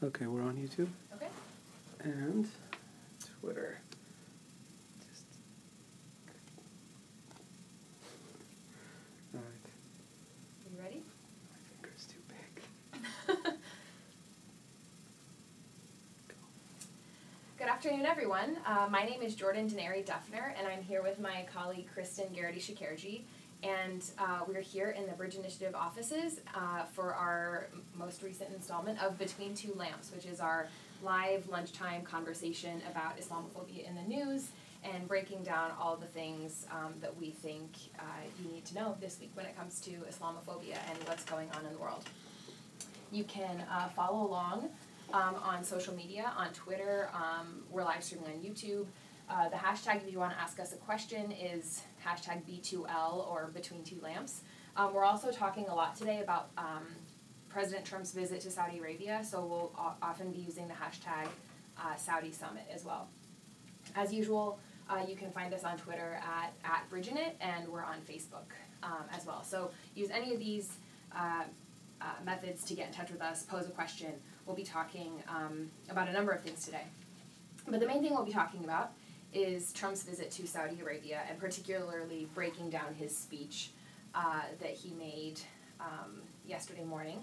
Okay, we're on YouTube. Okay. And Twitter. All right. Are you ready? My finger's too big. Good afternoon, everyone. My name is Jordan Denary Duffner, and I'm here with my colleague Kristen Garrity-Shikerji. And we're here in the Bridge.Initiative offices for our most recent installment of Between2Lamps, which is our live lunchtime conversation about Islamophobia in the news and breaking down all the things that we think you need to know this week when it comes to Islamophobia and what's going on in the world. You can follow along on social media, on Twitter. We're live streaming on YouTube. The hashtag, if you want to ask us a question, is hashtag B2L or Between2Lamps. We're also talking a lot today about President Trump's visit to Saudi Arabia, so we'll often be using the hashtag Saudi Summit as well. As usual, you can find us on Twitter at Bridge.Init, and we're on Facebook as well. So use any of these methods to get in touch with us, pose a question. We'll be talking about a number of things today. But the main thing we'll be talking about is Trump's visit to Saudi Arabia, and particularly breaking down his speech that he made yesterday morning.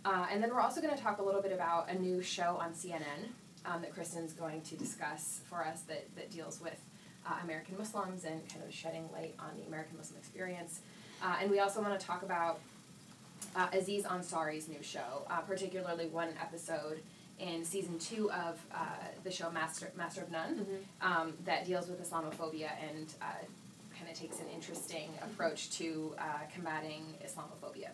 And then we're also going to talk a little bit about a new show on CNN that Kristen's going to discuss for us that deals with American Muslims and kind of shedding light on the American Muslim experience. And we also want to talk about Aziz Ansari's new show, particularly one episode in season 2 of the show Master of None, that deals with Islamophobia and kind of takes an interesting approach to combating Islamophobia.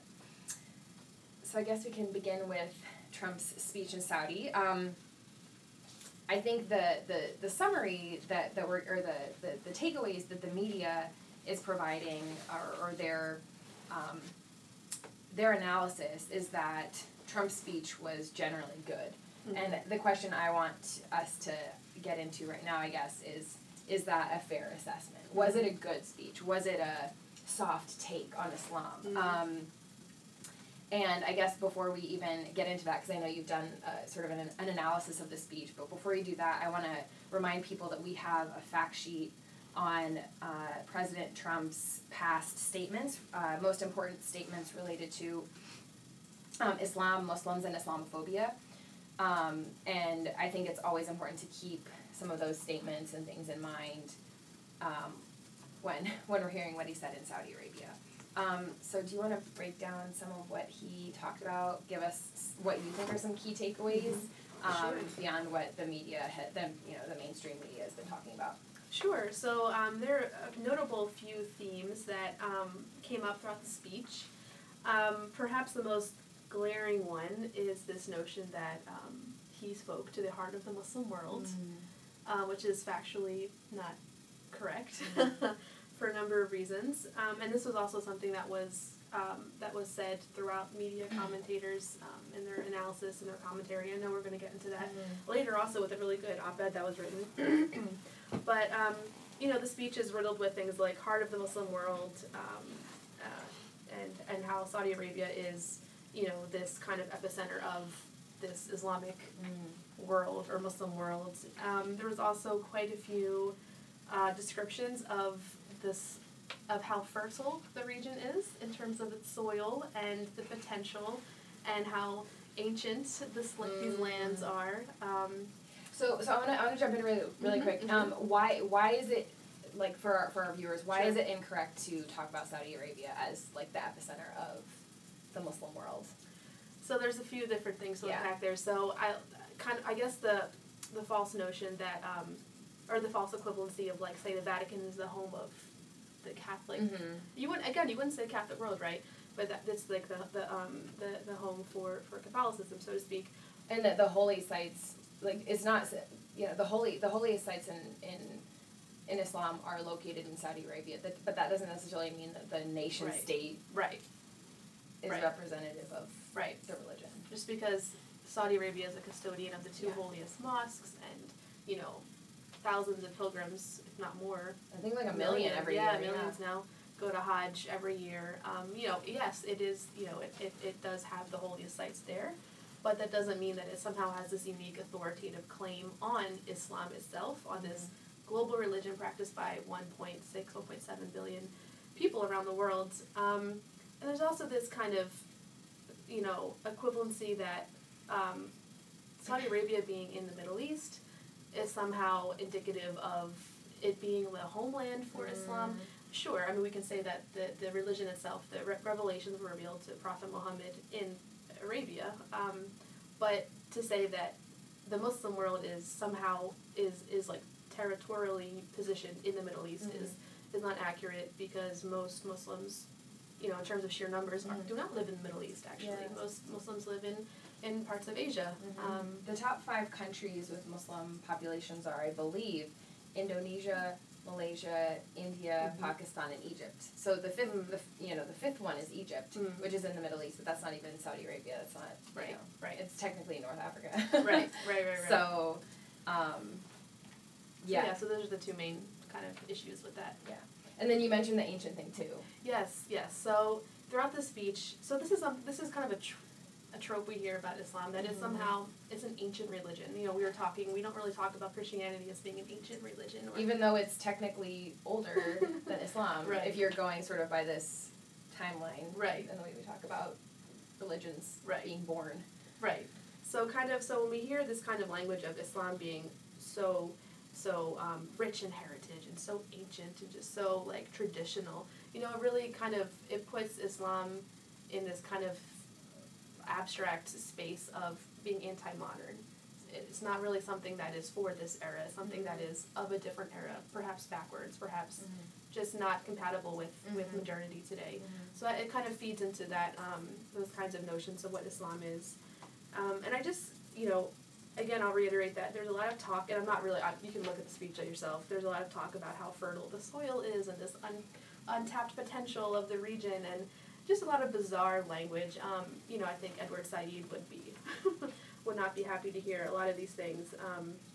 So I guess we can begin with Trump's speech in Saudi. I think the summary that we're, or the takeaways that the media is providing, or their analysis, is that Trump's speech was generally good. And the question I want us to get into right now, I guess, is that a fair assessment? Was it a good speech? Was it a soft take on Islam? And I guess before we even get into that, because I know you've done sort of an analysis of the speech, but before you do that, I want to remind people that we have a fact sheet on President Trump's past statements, most important statements related to Islam, Muslims, and Islamophobia. And I think it's always important to keep some of those statements and things in mind when we're hearing what he said in Saudi Arabia. So do you want to break down some of what he talked about? Give us what you think are some key takeaways beyond what the media, the mainstream media has been talking about. Sure. So there are a notable few themes that came up throughout the speech. Perhaps the most glaring one is this notion that he spoke to the heart of the Muslim world, which is factually not correct for a number of reasons. And this was also something that was said throughout media commentators in their analysis and their commentary. I know we're going to get into that later also with a really good op-ed that was written. But, the speech is riddled with things like heart of the Muslim world and how Saudi Arabia is, this kind of epicenter of this Islamic world or Muslim world. There was also quite a few descriptions of how fertile the region is in terms of its soil and the potential, and how ancient these lands are. So I want to jump in really quick. Why is it, like, for our viewers, why is it incorrect to talk about Saudi Arabia as like the epicenter of the Muslim world? So there's a few different things to unpack there. So I guess the false notion that or the false equivalency of, like, say the Vatican is the home of the Catholic. You wouldn't say Catholic world, right? But that's like the home for Catholicism, so to speak. And that the holy sites, like, it's not, the holiest sites in Islam are located in Saudi Arabia. But that doesn't necessarily mean that the nation state is representative of the religion. Just because Saudi Arabia is a custodian of the two holiest mosques, and thousands of pilgrims, if not more. I think like a million every year. Yeah, millions now go to Hajj every year. Yes, it is. It does have the holiest sites there. but that doesn't mean that it somehow has this unique authoritative claim on Islam itself, on this global religion practiced by 1.6, 1.7 billion people around the world. And there's also this kind of, equivalency that Saudi Arabia being in the Middle East is somehow indicative of it being the homeland for Islam. Sure, I mean, we can say that the religion itself, the revelations were revealed to Prophet Muhammad in Arabia, but to say that the Muslim world is somehow is like territorially positioned in the Middle East is not accurate, because most Muslims, in terms of sheer numbers, do not live in the Middle East, actually. Yes. Most Muslims live in parts of Asia. The top 5 countries with Muslim populations are, I believe, Indonesia, Malaysia, India, Pakistan, and Egypt. So the fifth one is Egypt, which is in the Middle East, but that's not even Saudi Arabia. That's not right. It's technically North Africa. right. So, So those are the two main kind of issues with that. Yeah, and then you mentioned the ancient thing too. Yes. So throughout the speech, so this is kind of a trope we hear about Islam, that is somehow it's an ancient religion. We don't really talk about Christianity as being an ancient religion, even though it's technically older than Islam. Right. If you're going sort of by this timeline, right, and the way we talk about religions being born, right. So when we hear this kind of language of Islam being so rich in heritage and so ancient and just so like traditional, it really it puts Islam in this kind of abstract space of being anti-modern. It's not really something that is for this era, something that is of a different era, perhaps backwards, perhaps just not compatible with modernity today. So it kind of feeds into that, those kinds of notions of what Islam is. And I just, again, I'll reiterate that there's a lot of talk, and I'm not really, you can look at the speech yourself, there's a lot of talk about how fertile the soil is and this untapped potential of the region, and just a lot of bizarre language. I think Edward Said would not be happy to hear a lot of these things.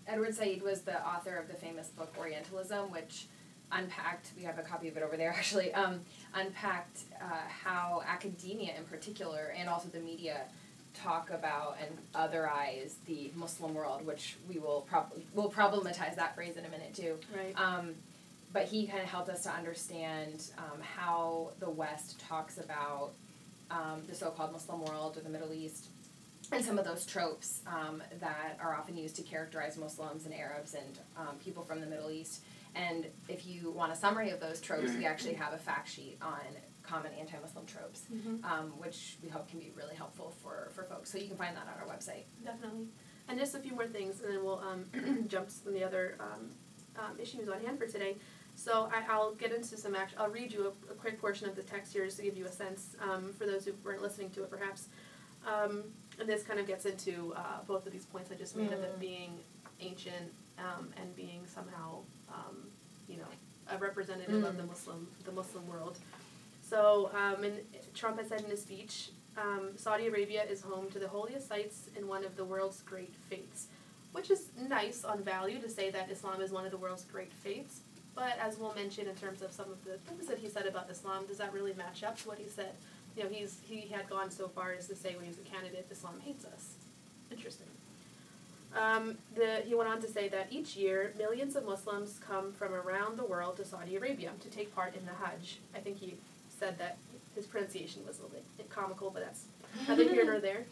Edward Said was the author of the famous book Orientalism, which unpacked, we have a copy of it over there actually, unpacked how academia in particular, and also the media, talk about and otherize the Muslim world, which we'll problematize that phrase in a minute too. Right. But he kind of helped us to understand how the West talks about the so-called Muslim world or the Middle East, and some of those tropes that are often used to characterize Muslims and Arabs and people from the Middle East. And if you want a summary of those tropes, we actually have a fact sheet on common anti-Muslim tropes, which we hope can be really helpful for folks. So you can find that on our website. Definitely. And just a few more things, and then we'll jump to some of the other issues on hand for today. So I'll get into I'll read you a quick portion of the text here just to give you a sense, for those who weren't listening to it perhaps. And this kind of gets into both of these points I just made of it being ancient and being somehow, a representative of the Muslim world. So, and Trump has said in his speech, Saudi Arabia is home to the holiest sites in one of the world's great faiths, which is nice on value to say that Islam is one of the world's great faiths. But as we'll mention in terms of some of the things that he said about Islam, does that really match up to what he said? He had gone so far as to say when he was a candidate, Islam hates us. Interesting. He went on to say that each year, millions of Muslims come from around the world to Saudi Arabia to take part in the Hajj. I think he said that his pronunciation was a little bit comical, but that's neither here nor there.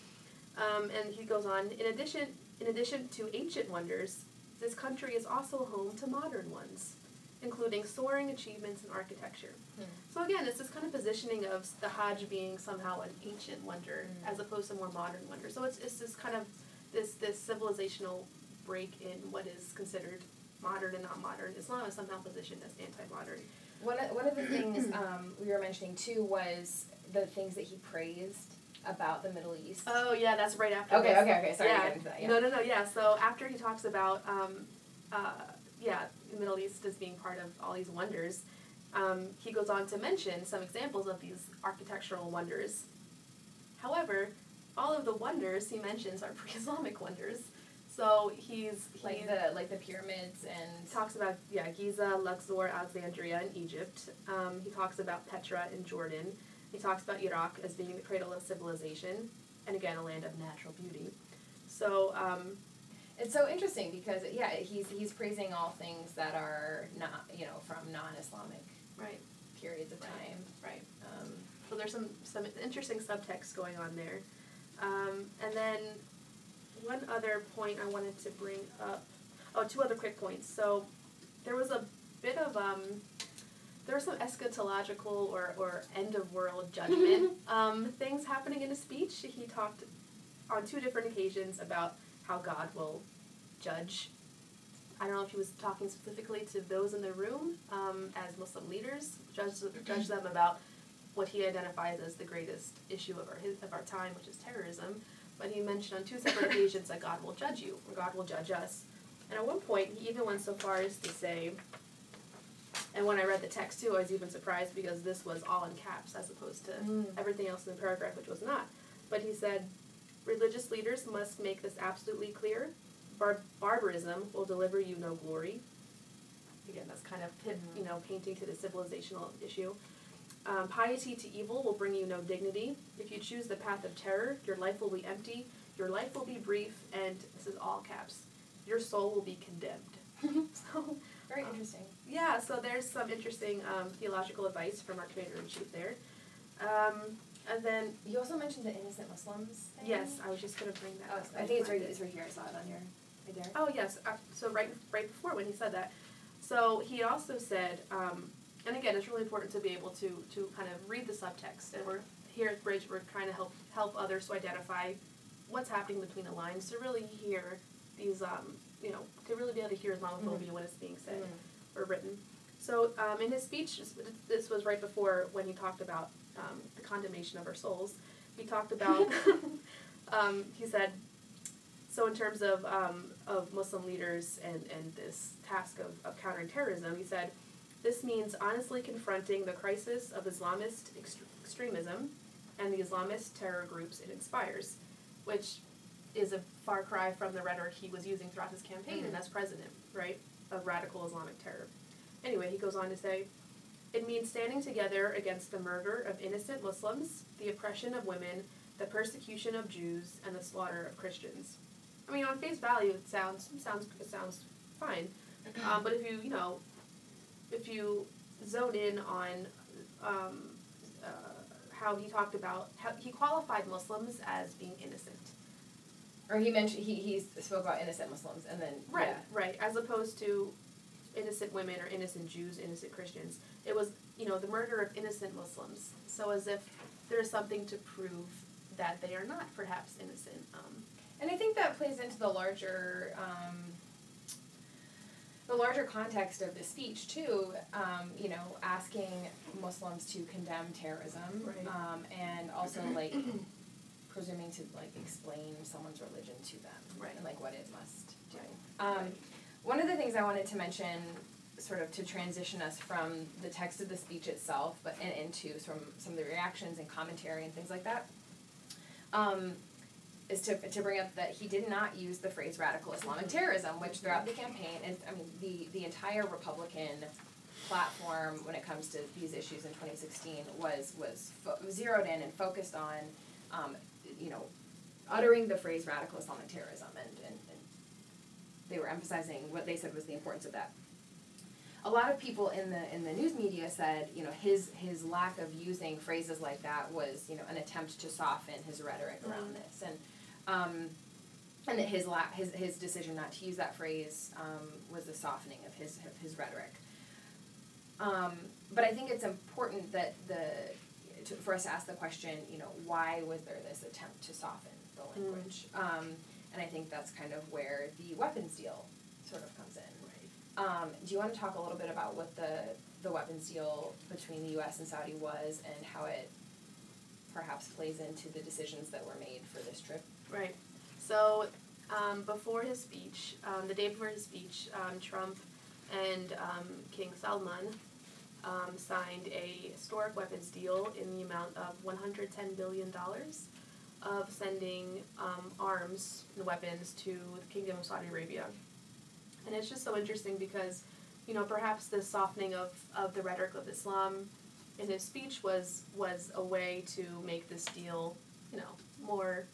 And he goes on, in addition to ancient wonders, this country is also home to modern ones, including soaring achievements in architecture. So again, it's this kind of positioning of the Hajj being somehow an ancient wonder as opposed to more modern wonder. So it's this kind of this civilizational break in what is considered modern and not modern. Islam is somehow positioned as anti-modern. One of the things we were mentioning too was the things that he praised about the Middle East. Oh yeah, that's right after. Okay, this. okay. Sorry yeah. to get into that. Yeah. No. Yeah. So after he talks about the Middle East as being part of all these wonders, he goes on to mention some examples of these architectural wonders. However, all of the wonders he mentions are pre-Islamic wonders. So he's like the pyramids, and talks about Giza, Luxor, Alexandria in Egypt. He talks about Petra in Jordan. He talks about Iraq as being the cradle of civilization, and again, a land of natural beauty. So, it's so interesting because, yeah, he's praising all things that are not, from non-Islamic right. periods of time. Right. So there's some interesting subtext going on there. And then one other point I wanted to bring up, two other quick points. So there was a bit of, there were some eschatological or end-of-world judgment things happening in his speech. He talked on 2 different occasions about how God will judge. I don't know if he was talking specifically to those in the room as Muslim leaders, judge them about what he identifies as the greatest issue of our time, which is terrorism. But he mentioned on 2 separate occasions that God will judge you, or God will judge us. And at one point, he even went so far as to say, and when I read the text too, I was even surprised because this was all in caps as opposed to everything else in the paragraph, which was not. But he said, religious leaders must make this absolutely clear. Barbarism will deliver you no glory. Again, that's kind of painting to the civilizational issue. Piety to evil will bring you no dignity. If you choose the path of terror, your life will be empty, your life will be brief, and this is all caps, your soul will be condemned. So, very interesting. Yeah, so there's some interesting theological advice from our Commander-in-Chief there. And then you also mentioned the innocent Muslims thing. Yes, I was just going to bring that up. I think it's right here. I saw it on your right there. Oh, yes. So right before when he said that. So he also said, and again, it's really important to be able to kind of read the subtext. And we're here at Bridge, we're trying to help others to identify what's happening between the lines, to really hear these, to really be able to hear Islamophobia when it's being said or written. So in his speech, this was right before when he talked about the condemnation of our souls. He talked about, he said, so in terms of Muslim leaders and this task of countering terrorism, he said, this means honestly confronting the crisis of Islamist extremism and the Islamist terror groups it inspires, which is a far cry from the rhetoric he was using throughout his campaign and as president, right, of radical Islamic terror. Anyway, he goes on to say, it means standing together against the murder of innocent Muslims, the oppression of women, the persecution of Jews, and the slaughter of Christians. I mean, on face value, it sounds fine, but if you zone in on how he talked about how he qualified Muslims as being innocent, or he mentioned he spoke about innocent Muslims, and then right, as opposed to innocent women or innocent Jews, innocent Christians. It was the murder of innocent Muslims. So as if there's something to prove that they are not perhaps innocent. And I think that plays into the larger context of the speech too. Asking Muslims to condemn terrorism, right. And also presuming to explain someone's religion to them, right. And what it must do. Right. One of the things I wanted to mention, sort of to transition us from the text of the speech itself, but into some of the reactions and commentary and things like that, is to bring up that he did not use the phrase radical Islamic terrorism, which throughout the campaign, and the entire Republican platform when it comes to these issues in 2016 was zeroed in and focused on, uttering the phrase radical Islamic terrorism, and they were emphasizing what they said was the importance of that. A lot of people in the news media said, his lack of using phrases like that was, an attempt to soften his rhetoric around this, and that his decision not to use that phrase was a softening of his rhetoric. But I think it's important that for us to ask the question, why was there this attempt to soften the language? And I think that's kind of where the weapons deal sort of comes in. Right. Do you want to talk a little bit about what the weapons deal between the U.S. and Saudi was, and how it perhaps plays into the decisions that were made for this trip? Right. So before his speech, the day before his speech, Trump and King Salman signed a historic weapons deal in the amount of $110 billion of sending arms and weapons to the Kingdom of Saudi Arabia. And it's just so interesting because, perhaps the softening of the rhetoric of Islam in his speech was a way to make this deal, more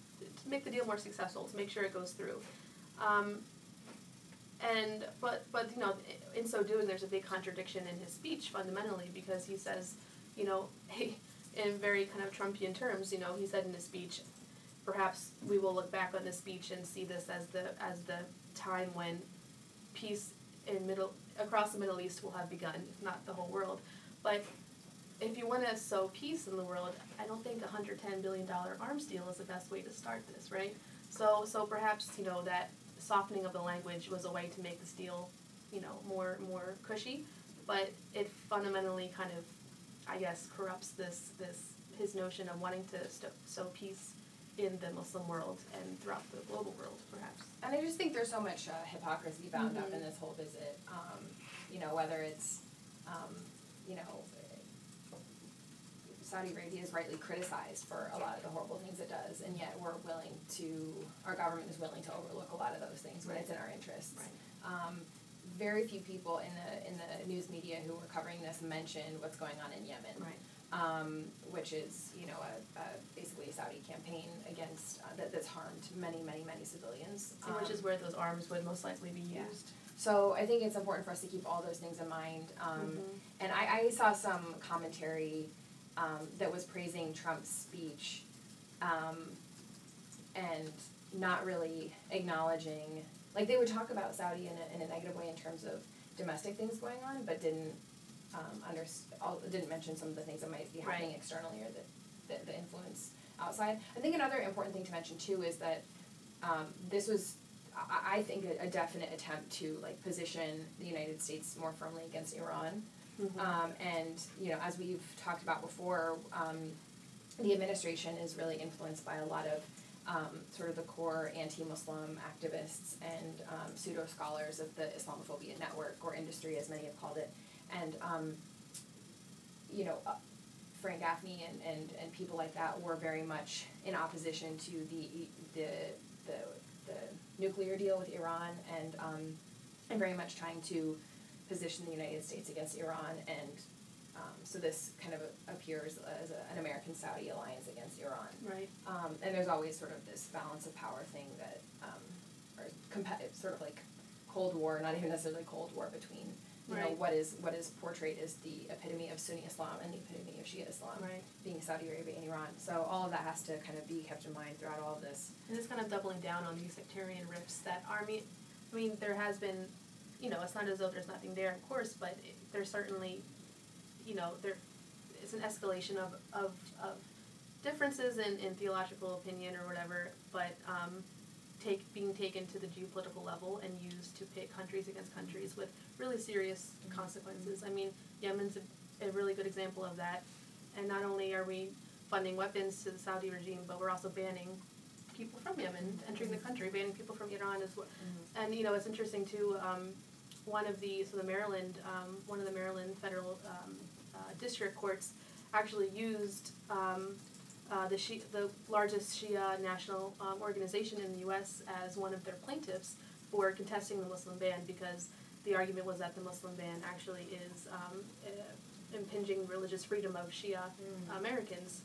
make the deal more successful, to make sure it goes through. But you know, in so doing, there's a big contradiction in his speech fundamentally, because he says, you know, in very kind of Trumpian terms, you know, he said in his speech, perhaps we will look back on this speech and see this as the time when peace across the Middle East will have begun, if not the whole world. But if you want to sow peace in the world, I don't think $110 billion arms deal is the best way to start this, right? So perhaps, you know, that softening of the language was a way to make this deal, you know, more cushy, but it fundamentally kind of, I guess, corrupts his notion of wanting to sow peace in the Muslim world and throughout the global world, perhaps. And I just think there's so much hypocrisy bound up in this whole visit. You know, whether it's, you know, Saudi Arabia is rightly criticized for a lot of the horrible things it does, and yet our government is willing to overlook a lot of those things when it's in our interests. Right. Very few people in the news media who were covering this mentioned what's going on in Yemen. Right. Which is, you know, basically a Saudi campaign against that's harmed many civilians. Which is where those arms would most likely be used. Yeah. So I think it's important for us to keep all those things in mind. And I saw some commentary that was praising Trump's speech and not really acknowledging, like they would talk about Saudi in a negative way in terms of domestic things going on, but didn't mention some of the things that might be happening externally or the influence outside. I think another important thing to mention too is that this was, I think, a definite attempt to like position the United States more firmly against Iran. And you know, as we've talked about before, the administration is really influenced by a lot of sort of the core anti-Muslim activists and pseudo scholars of the Islamophobia network, or industry as many have called it. And, you know, Frank Gaffney and people like that were very much in opposition to the nuclear deal with Iran, and very much trying to position the United States against Iran. And so this kind of appears as an American-Saudi alliance against Iran. Right. And there's always sort of this balance of power thing that, or sort of like Cold War, not even necessarily Cold War, between you know, what is portrayed as the epitome of Sunni Islam and the epitome of Shia Islam, being Saudi Arabia and Iran. So all of that has to kind of be kept in mind throughout all of this. And it's kind of doubling down on these sectarian rifts that I mean, there has been, you know, it's not as though there's nothing there, of course, but there's certainly, you know, it's an escalation of differences in theological opinion or whatever, but being taken to the geopolitical level and used to pit countries against countries with really serious consequences. I mean, Yemen's a really good example of that. And not only are we funding weapons to the Saudi regime, but we're also banning people from Yemen entering the country, banning people from Iran as well. And, you know, it's interesting too, one of the Maryland federal district courts actually used the largest Shia national organization in the U.S. as one of their plaintiffs for contesting the Muslim ban, because the argument was that the Muslim ban actually is impinging religious freedom of Shia Americans,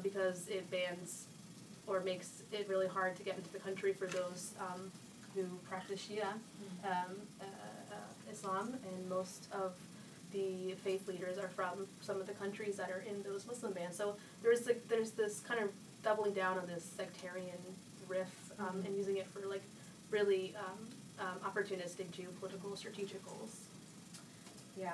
because it bans or makes it really hard to get into the country for those who practice Shia Islam, and most of the faith leaders are from some of the countries that are in those Muslim bans. So there's this kind of doubling down on this sectarian riff and using it for like really opportunistic geopolitical strategic goals. Yeah.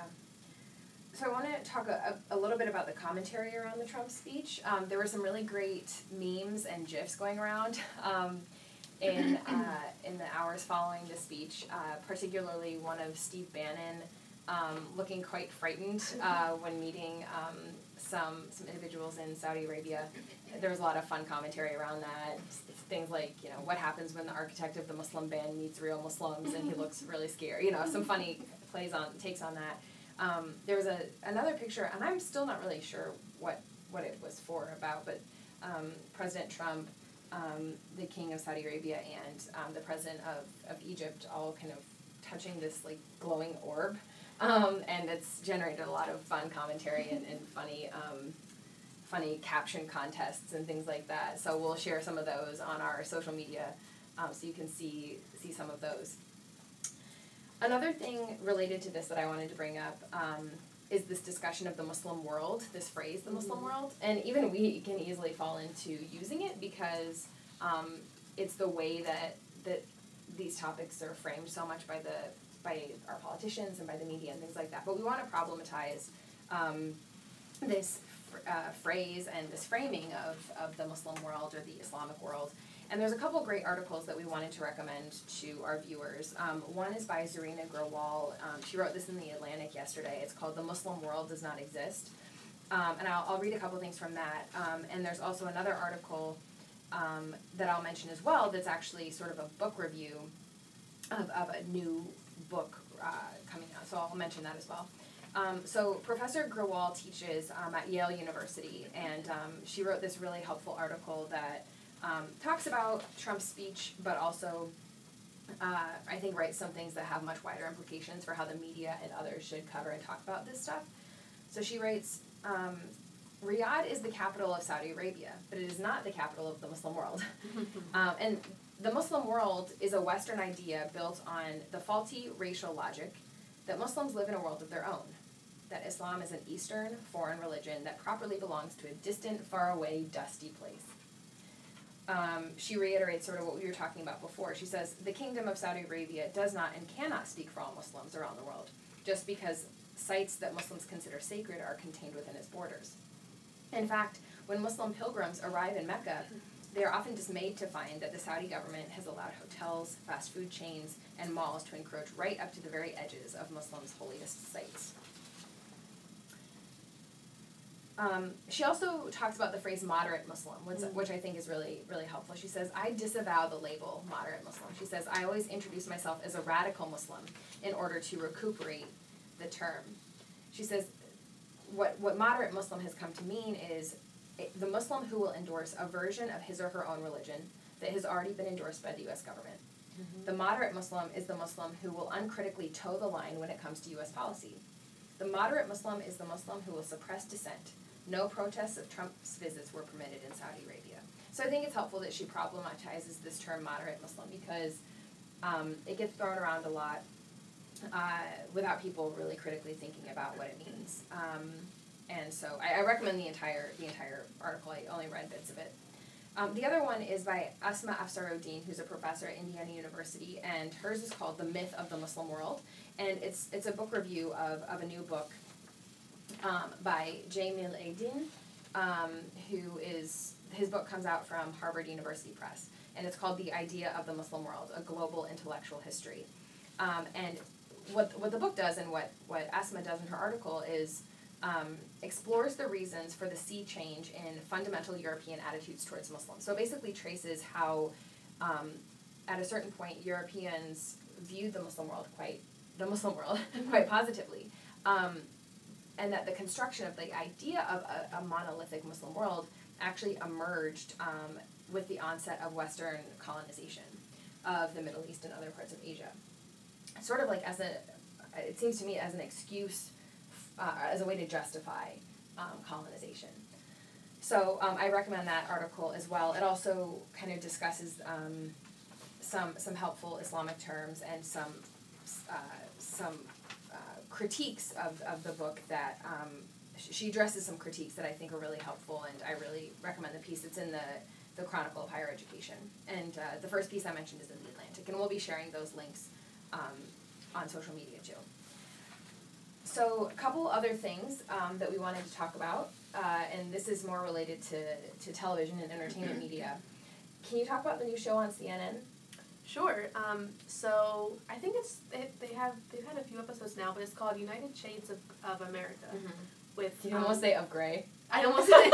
So I want to talk a little bit about the commentary around the Trump speech. There were some really great memes and GIFs going around in the hours following the speech, particularly one of Steve Bannon looking quite frightened when meeting some individuals in Saudi Arabia. There was a lot of fun commentary around that. Things like, you know, what happens when the architect of the Muslim ban meets real Muslims and he looks really scared. You know, some funny takes on that. There was another picture, and I'm still not really sure what it was about, but President Trump, the King of Saudi Arabia, and the President of Egypt all kind of touching this like glowing orb. And it's generated a lot of fun commentary and funny funny caption contests and things like that. So we'll share some of those on our social media, so you can see some of those. Another thing related to this that I wanted to bring up is this discussion of the Muslim world, this phrase, the Muslim world. And even we can easily fall into using it because it's the way that these topics are framed so much by our politicians and by the media and things like that. But we want to problematize this phrase and this framing of the Muslim world or the Islamic world. And there's a couple great articles that we wanted to recommend to our viewers. One is by Zarina Gurwal. She wrote this in The Atlantic yesterday. It's called The Muslim World Does Not Exist. And I'll read a couple things from that. And there's also another article that I'll mention as well that's actually sort of a book review of a new book coming out. So I'll mention that as well. So Professor Gurwal teaches at Yale University, and she wrote this really helpful article that talks about Trump's speech, but also I think writes some things that have much wider implications for how the media and others should cover and talk about this stuff. So she writes, Riyadh is the capital of Saudi Arabia, but it is not the capital of the Muslim world. And the Muslim world is a Western idea built on the faulty racial logic that Muslims live in a world of their own, that Islam is an Eastern, foreign religion that properly belongs to a distant, faraway, dusty place. She reiterates sort of what we were talking about before. She says, the Kingdom of Saudi Arabia does not and cannot speak for all Muslims around the world, just because sites that Muslims consider sacred are contained within its borders. In fact, when Muslim pilgrims arrive in Mecca, they are often dismayed to find that the Saudi government has allowed hotels, fast food chains, and malls to encroach right up to the very edges of Muslims' holiest sites. She also talks about the phrase moderate Muslim, which I think is really, really helpful. She says, I disavow the label moderate Muslim. She says, I always introduce myself as a radical Muslim in order to recuperate the term. She says, what moderate Muslim has come to mean is the Muslim who will endorse a version of his or her own religion that has already been endorsed by the U.S. government. The moderate Muslim is the Muslim who will uncritically toe the line when it comes to U.S. policy. The moderate Muslim is the Muslim who will suppress dissent. No protests of Trump's visits were permitted in Saudi Arabia. So I think it's helpful that she problematizes this term moderate Muslim because it gets thrown around a lot without people really critically thinking about what it means. And so I recommend the entire article. I only read bits of it. The other one is by Asma Afsaruddin, who's a professor at Indiana University, and hers is called The Myth of the Muslim World. And it's a book review of a new book by Jamil Aydin, his book comes out from Harvard University Press, and it's called The Idea of the Muslim World, A Global Intellectual History. And what the book does and what Asma does in her article is explores the reasons for the sea change in fundamental European attitudes towards Muslims. So it basically traces how, at a certain point, Europeans viewed the Muslim world quite positively, and that the construction of the idea of a monolithic Muslim world actually emerged with the onset of Western colonization of the Middle East and other parts of Asia. Sort of like it seems to me as an excuse, as a way to justify colonization. So I recommend that article as well. It also kind of discusses some helpful Islamic terms and some critiques of the book that she addresses some critiques that I think are really helpful, and I really recommend the piece. It's in the Chronicle of Higher Education. And the first piece I mentioned is in The Atlantic, and we'll be sharing those links on social media too. So a couple other things that we wanted to talk about, and this is more related to television and entertainment media. Can you talk about the new show on CNN? Sure. So I think they've had a few episodes now, but it's called United Shades of America. Mm-hmm. With you almost say of Grey. I almost said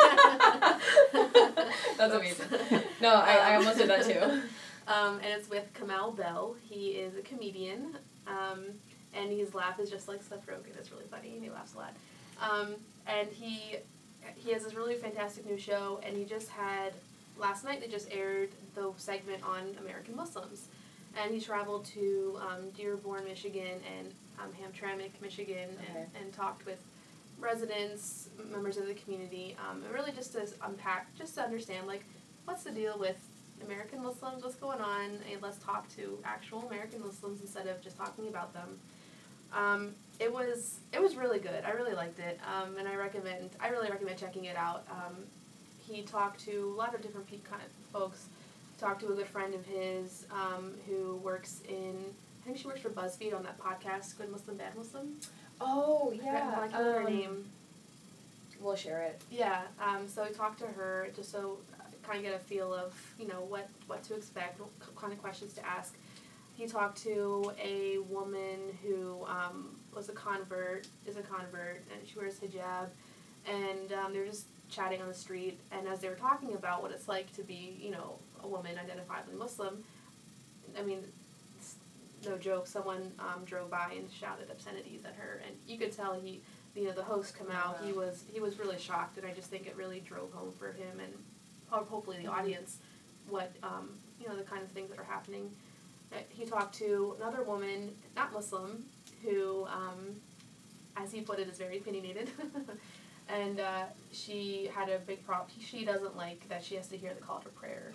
That's amazing. No, I almost did that too. And it's with Kamau Bell. He is a comedian, and his laugh is just like Seth Rogen. It's really funny, and he laughs a lot. And he has this really fantastic new show, and he just had, last night they just aired the segment on American Muslims. And he traveled to Dearborn, Michigan, and Hamtramck, Michigan, and talked with residents, members of the community, and really just to unpack, just to understand, like, what's the deal with American Muslims, what's going on, and let's talk to actual American Muslims instead of just talking about them. It was really good. I really liked it, and I really recommend checking it out. He talked to a lot of different kind of folks. Talked to a good friend of his who works in, I think she works for BuzzFeed on that podcast, Good Muslim, Bad Muslim. Oh, yeah. I can't remember her name. We'll share it. Yeah, so we talked to her just so kind of get a feel of, you know, what to expect, what kind of questions to ask. He talked to a woman who is a convert, and she wears hijab, and they were just chatting on the street, and as they were talking about what it's like to be, you know, a woman identifiably Muslim, I mean, no joke, someone drove by and shouted obscenities at her, and you could tell the host come out, he was really shocked, and I just think it really drove home for him and hopefully the audience what, the kind of things that are happening. He talked to another woman, not Muslim, who, as he put it, is very opinionated, and she had a big problem. She doesn't like that she has to hear the call to prayer,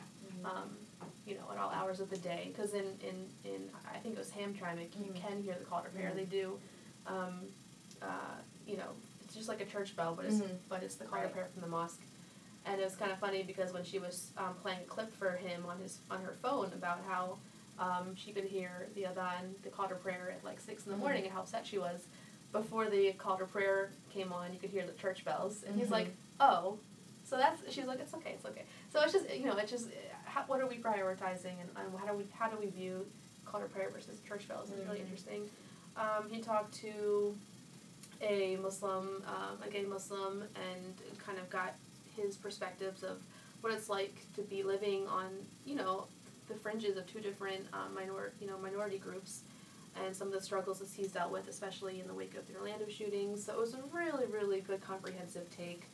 at all hours of the day, because in I think it was Hamtramck, you can hear the call to prayer. They do, it's just like a church bell, but it's the call to prayer from the mosque. And it was kind of funny because when she was playing a clip for him on her phone about how she could hear the adhan, the call to prayer at like 6 in the morning, and how upset she was. Before the call to prayer came on, you could hear the church bells, and he's like, "Oh, so she's like, it's okay." So it's just, what are we prioritizing, and how do we view call to prayer versus church bells? It's really interesting. He talked to a Muslim, a gay Muslim, and kind of got his perspectives of what it's like to be living on, the fringes of two different minority groups, and some of the struggles that he's dealt with, especially in the wake of the Orlando shootings. So it was a really, really good comprehensive take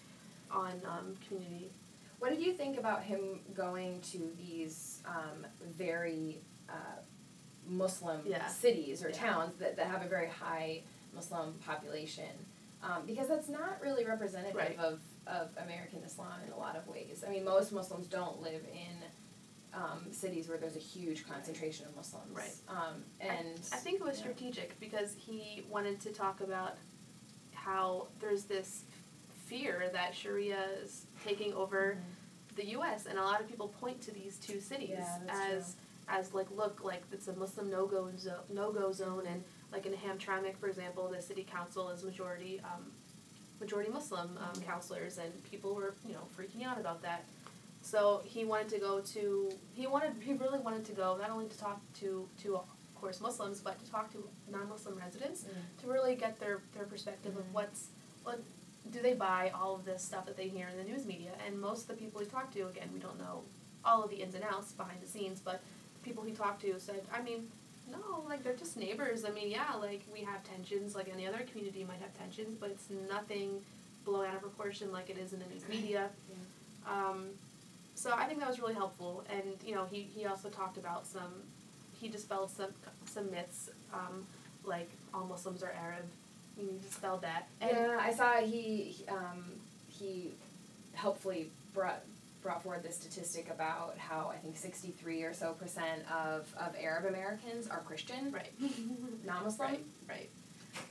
on community. What did you think about him going to these very Muslim cities or towns that have a very high Muslim population? Because that's not really representative of American Islam in a lot of ways. I mean, most Muslims don't live in cities where there's a huge concentration of Muslims. Right. And I think it was strategic because he wanted to talk about how there's this fear that Sharia is taking over the U.S., and a lot of people point to these two cities as like, look, like it's a Muslim no-go zone, and like in Hamtramck, for example, the city council is majority Muslim counselors, and people were freaking out about that. So he really wanted to go not only to talk to of course Muslims, but to talk to non-Muslim residents to really get their perspective of what do they buy all of this stuff that they hear in the news media. And most of the people he talked to, again, we don't know all of the ins and outs behind the scenes, but the people he talked to said, I mean, no, like they're just neighbors. I mean, yeah, like we have tensions, like any other community might have tensions, but it's nothing blown out of proportion like it is in the news media. So I think that was really helpful, and he also talked about he dispelled some myths, like all Muslims are Arab. He dispelled that. And I saw he helpfully brought forward this statistic about how I think 63% or so of Arab Americans are Christian, right, non-Muslim, right.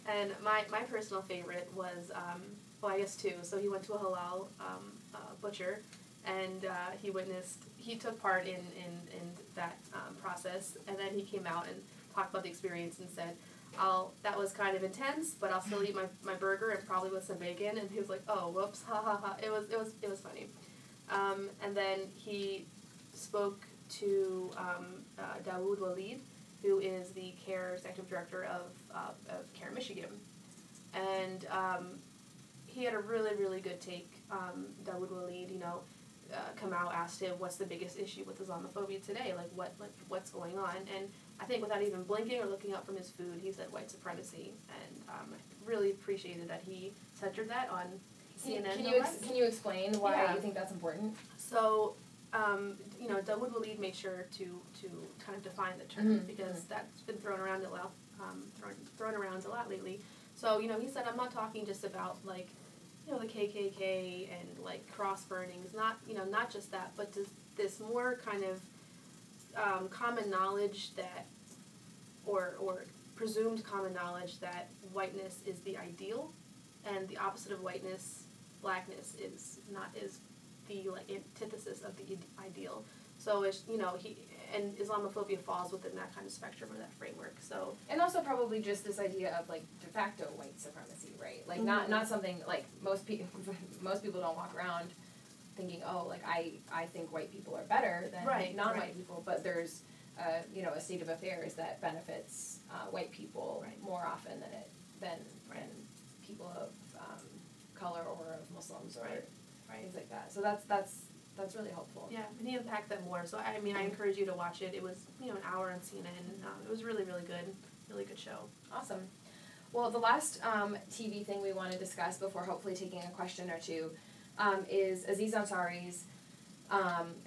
And my personal favorite was I guess two. So he went to a halal butcher, and he took part in that process, and then he came out and talked about the experience and said, that was kind of intense, but I'll still eat my burger and probably with some bacon. And he was like, oh, whoops, ha ha ha. It was funny. And then he spoke to Dawood Walid, who is the CARE executive director of CARE Michigan, and he had a really, really good take. Dawood Walid, come out, asked him what's the biggest issue with Islamophobia today, what's going on, and I think without even blinking or looking up from his food, he said white supremacy, and really appreciated that he centered that on CNN. Can you explain why you think that's important? So, Dawood Walid made sure to kind of define the term because that's been thrown around a lot lately. So, he said, I'm not talking just about, like, the KKK and, like, cross burnings, not just that, but this more kind of common knowledge that, or presumed common knowledge that whiteness is the ideal, and the opposite of whiteness, blackness, is the, like, antithesis of the ideal. So, it's, and Islamophobia falls within that kind of spectrum or that framework. So, and also probably just this idea of, like, de facto white supremacy, right? Like, not something, like, most people don't walk around thinking, oh, like, I think white people are better than non-white people, but there's a state of affairs that benefits white people more often than people of color or of Muslims or things like that. So that's really helpful. Yeah, and he unpacked that more. So I encourage you to watch it. It was an hour on CNN. It was really, really good show. Awesome. Well, the last TV thing we want to discuss before hopefully taking a question or two is Aziz Ansari's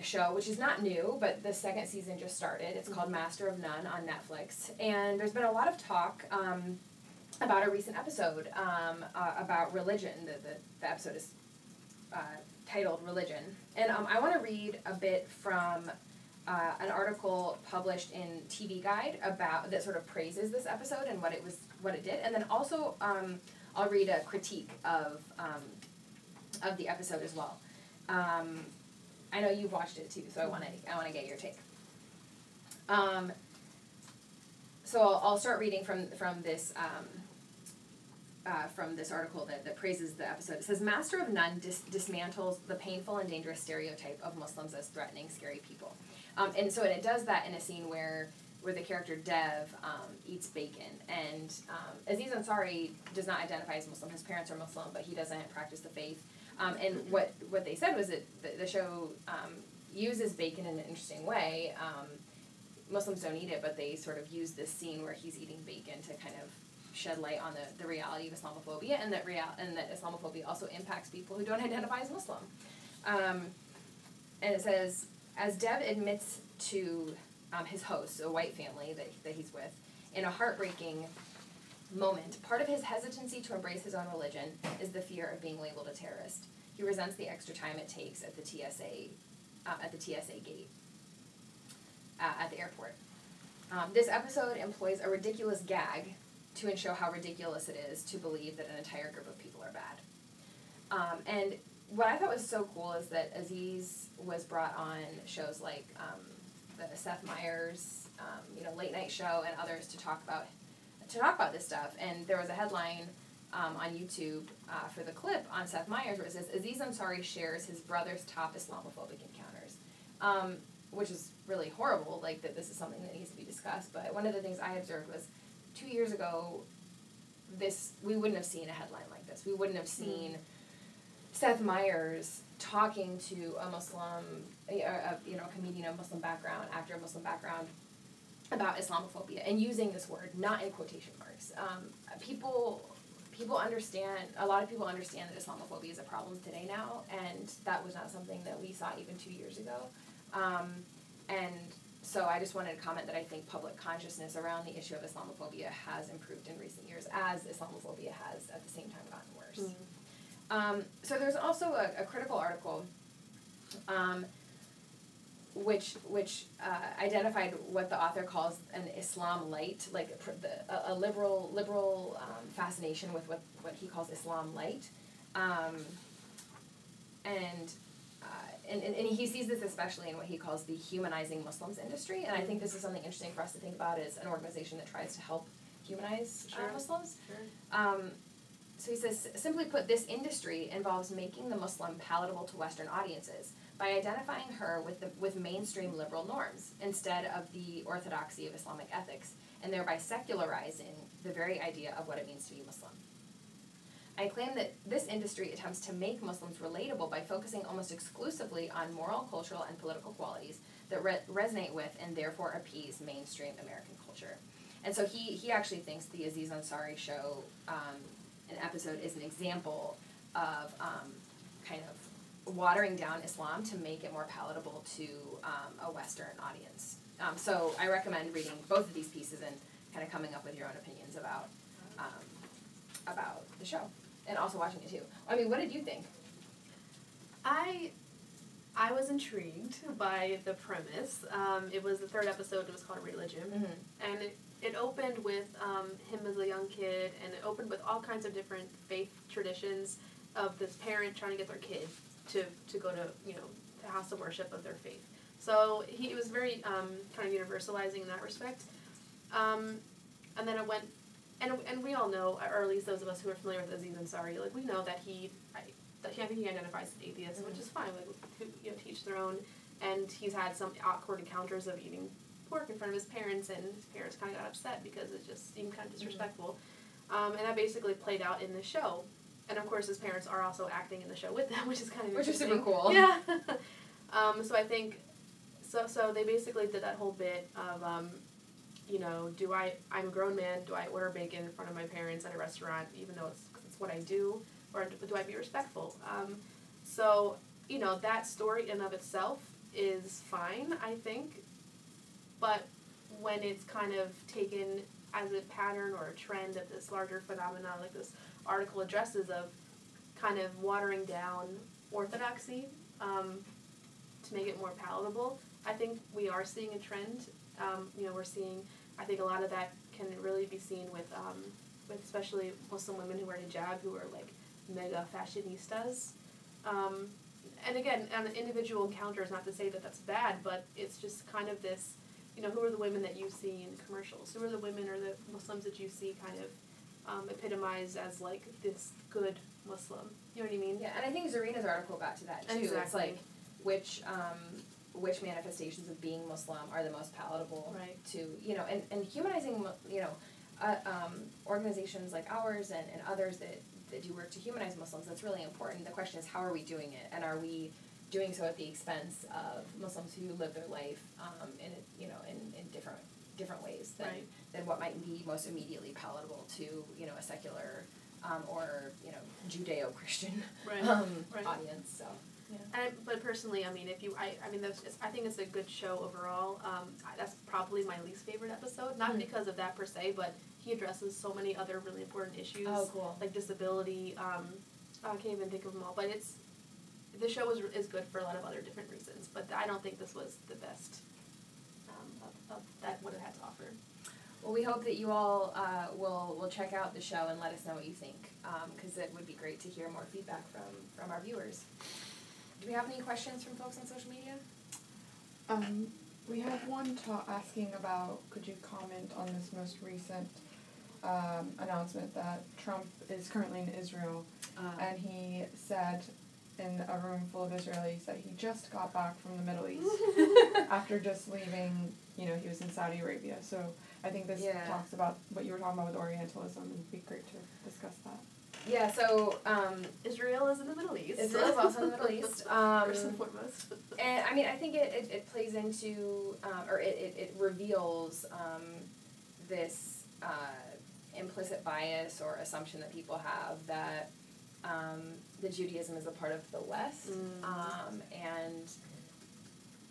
show, which is not new, but the second season just started. It's called Master of None on Netflix. And there's been a lot of talk about a recent episode about religion. The episode is titled Religion. And I want to read a bit from an article published in TV Guide that sort of praises this episode and what it did. And then also I'll read a critique of the episode as well. I know you've watched it too, so I want to get your take. So I'll start reading from this article that praises the episode. It says, Master of None dismantles the painful and dangerous stereotype of Muslims as threatening, scary people. And it does that in a scene where the character Dev eats bacon. And Aziz Ansari does not identify as Muslim. His parents are Muslim, but he doesn't practice the faith. And what they said was that the show uses bacon in an interesting way. Muslims don't eat it, but they sort of use this scene where he's eating bacon to kind of shed light on the reality of Islamophobia, and that Islamophobia also impacts people who don't identify as Muslim. And it says, as Dev admits to his host, a white family that he's with, in a heartbreaking moment, part of his hesitancy to embrace his own religion is the fear of being labeled a terrorist. He resents the extra time it takes at the TSA gate at the airport. This episode employs a ridiculous gag to show how ridiculous it is to believe that an entire group of people are bad. And what I thought was so cool is that Aziz was brought on shows like the Seth Meyers, late night show, and others to talk about this stuff. And there was a headline on YouTube for the clip on Seth Meyers where it says, Aziz Ansari shares his brother's top Islamophobic encounters, which is really horrible, like that this is something that needs to be discussed. But one of the things I observed was 2 years ago, we wouldn't have seen a headline like this. We wouldn't have seen Seth Meyers talking to a Muslim, comedian of Muslim background, actor of Muslim background, about Islamophobia, and using this word, not in quotation marks. People understand, a lot of people understand that Islamophobia is a problem today now, and that was not something that we saw even 2 years ago. And so I just wanted to comment that I think public consciousness around the issue of Islamophobia has improved in recent years, as Islamophobia has at the same time gotten worse. So there's also a critical article which identified what the author calls an Islam light, like a liberal fascination with what he calls Islam light, and he sees this especially in what he calls the humanizing Muslims industry, and I think this is something interesting for us to think about as an organization that tries to help humanize Muslims. Sure. So he says, simply put, this industry involves making the Muslim palatable to Western audiences by identifying her with mainstream liberal norms instead of the orthodoxy of Islamic ethics, and thereby secularizing the very idea of what it means to be Muslim. I claim that this industry attempts to make Muslims relatable by focusing almost exclusively on moral, cultural, and political qualities that resonate with and therefore appease mainstream American culture. And so he actually thinks the Aziz Ansari show, an episode, is an example of kind of watering down Islam to make it more palatable to a Western audience. So I recommend reading both of these pieces and kind of coming up with your own opinions about about the show and also watching it too. I mean, what did you think? I was intrigued by the premise. It was the third episode. It was called Religion, and it opened with him as a young kid, and it opened with all kinds of different faith traditions of this parent trying to get their kid to go to the house of worship of their faith. So he was very kind of universalizing in that respect. And then it went, and we all know, or at least those of us who are familiar with Aziz Ansari, like we know that I think he identifies as atheist, which is fine. Like, to each their own. And he's had some awkward encounters of eating pork in front of his parents, and his parents kind of got upset because it just seemed kind of disrespectful. And that basically played out in the show. And of course, his parents are also acting in the show with them, which is kind of interesting. Which is super cool. Yeah. So I think, so they basically did that whole bit of, I'm a grown man, do I order bacon in front of my parents at a restaurant, even though it's what I do, or do I be respectful? So, that story in and of itself is fine, I think, but when it's kind of taken as a pattern or a trend of this larger phenomenon, like this article addresses, of kind of watering down orthodoxy to make it more palatable, I think we are seeing a trend. We're seeing, I think a lot of that can really be seen with especially Muslim women who wear hijab, who are like mega fashionistas. And again, on individual encounters, not to say that that's bad, but it's just kind of this, who are the women that you see in commercials? Who are the women or the Muslims that you see kind of epitomized as like this good Muslim? You know what I mean? Yeah, and I think Zarina's article got to that too. Exactly. It's like which manifestations of being Muslim are the most palatable to, and humanizing, organizations like ours and others that do work to humanize Muslims, that's really important. The question is, how are we doing it? And are we doing so at the expense of Muslims who live their life in different ways than what might be most immediately palatable to, a secular or, Judeo-Christian audience, so. Yeah. But personally, I think it's a good show overall. That's probably my least favorite episode, not because of that per se, but he addresses so many other really important issues, like disability. I can't even think of them all, but the show is good for a lot of other different reasons. But I don't think this was the best of that what it had to offer. Well, we hope that you all will check out the show and let us know what you think, because it would be great to hear more feedback from our viewers. Do we have any questions from folks on social media? We have one asking about, could you comment on this most recent announcement that Trump is currently in Israel, and he said in a room full of Israelis that he just got back from the Middle East after just leaving, he was in Saudi Arabia. So I think this talks about what you were talking about with Orientalism, and it'd be great to discuss that. Yeah, so Israel is in the Middle East. Israel is also in the Middle East. First and foremost. And I think it plays into, or it reveals this implicit bias or assumption that people have that that Judaism is a part of the West, and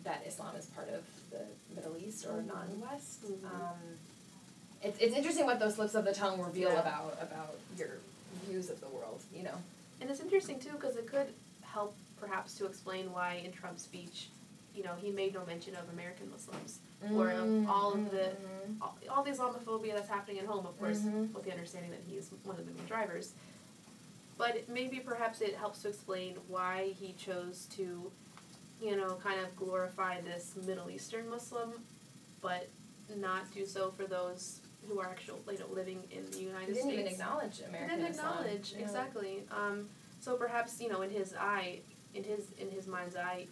that Islam is part of the Middle East or non-West. It's interesting what those slips of the tongue reveal about your views of the world, And it's interesting too, because it could help perhaps to explain why in Trump's speech, he made no mention of American Muslims or of all of all the Islamophobia that's happening at home, of course, with the understanding that he's one of the main drivers. But maybe perhaps it helps to explain why he chose to, kind of glorify this Middle Eastern Muslim, but not do so for those who are actually living in the United States. He didn't even acknowledge American Islam. He didn't acknowledge, Islam. exactly. So perhaps, in his mind's eye,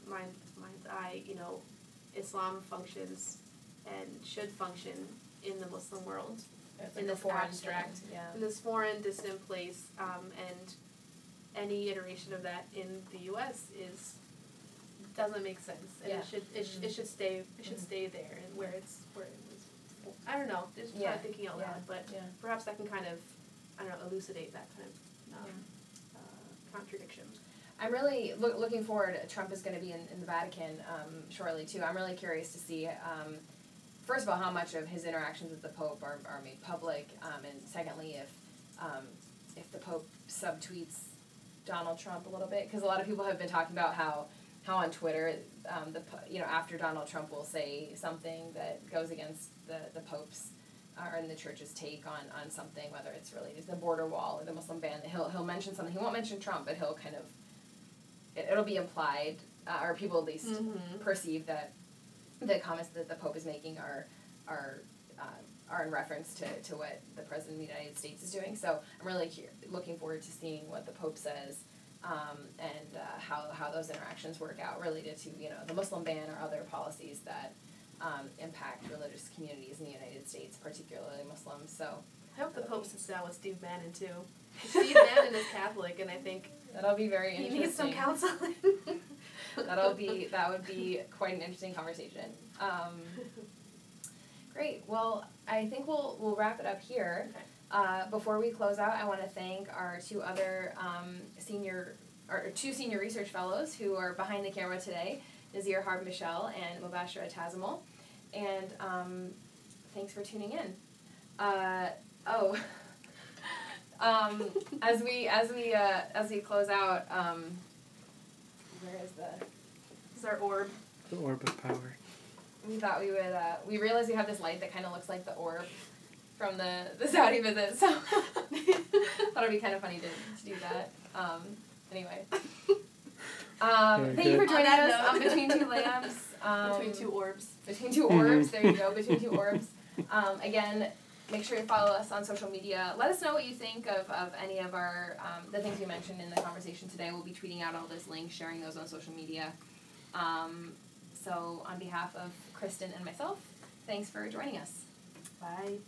Islam functions and should function in the Muslim world. It's in like this foreign abstract, thing, in this foreign, distant place, and any iteration of that in the U.S. doesn't make sense, and it should stay there, and where it was. I don't know, just kind of thinking out loud, but perhaps that can kind of, elucidate that kind of contradiction. I'm really looking forward. Trump is going to be in the Vatican shortly, too. I'm really curious to see, first of all, how much of his interactions with the Pope are made public, and secondly, if if the Pope subtweets Donald Trump a little bit, because a lot of people have been talking about how on Twitter, after Donald Trump will say something that goes against the Pope's or in the church's take on something, whether it's related to the border wall or the Muslim ban, he'll mention something. He won't mention Trump, but he'll kind of it'll be implied, or people at least perceive that the comments that the Pope is making are in reference to what the President of the United States is doing. So I'm really looking forward to seeing what the Pope says, and how those interactions work out related to the Muslim ban or other policies that impact religious communities in the United States, particularly Muslims. So I hope the Pope sits down with Steve Bannon too. Steve Bannon is Catholic, and I think that'll be very interesting. He needs some counseling. That would be quite an interesting conversation. Great. Well, I think we'll wrap it up here. Before we close out, I want to thank our two other two senior research fellows who are behind the camera today, Nazir Harb-Michel and Mubashira Tazimul. And thanks for tuning in. As we close out, where is This is our orb. The orb of power. We thought we would, we realized we have this light that kind of looks like the orb from the Saudi visit, so thought it would be kind of funny to do that. Anyway. Thank you for joining us on Between Two Lamps. Between Two Orbs. Between Two Orbs, there you go, Between Two Orbs. Again, make sure you follow us on social media. Let us know what you think of any of our, the things we mentioned in the conversation today. We'll be tweeting out all those links, sharing those on social media. So on behalf of Kristen and myself, thanks for joining us. Bye.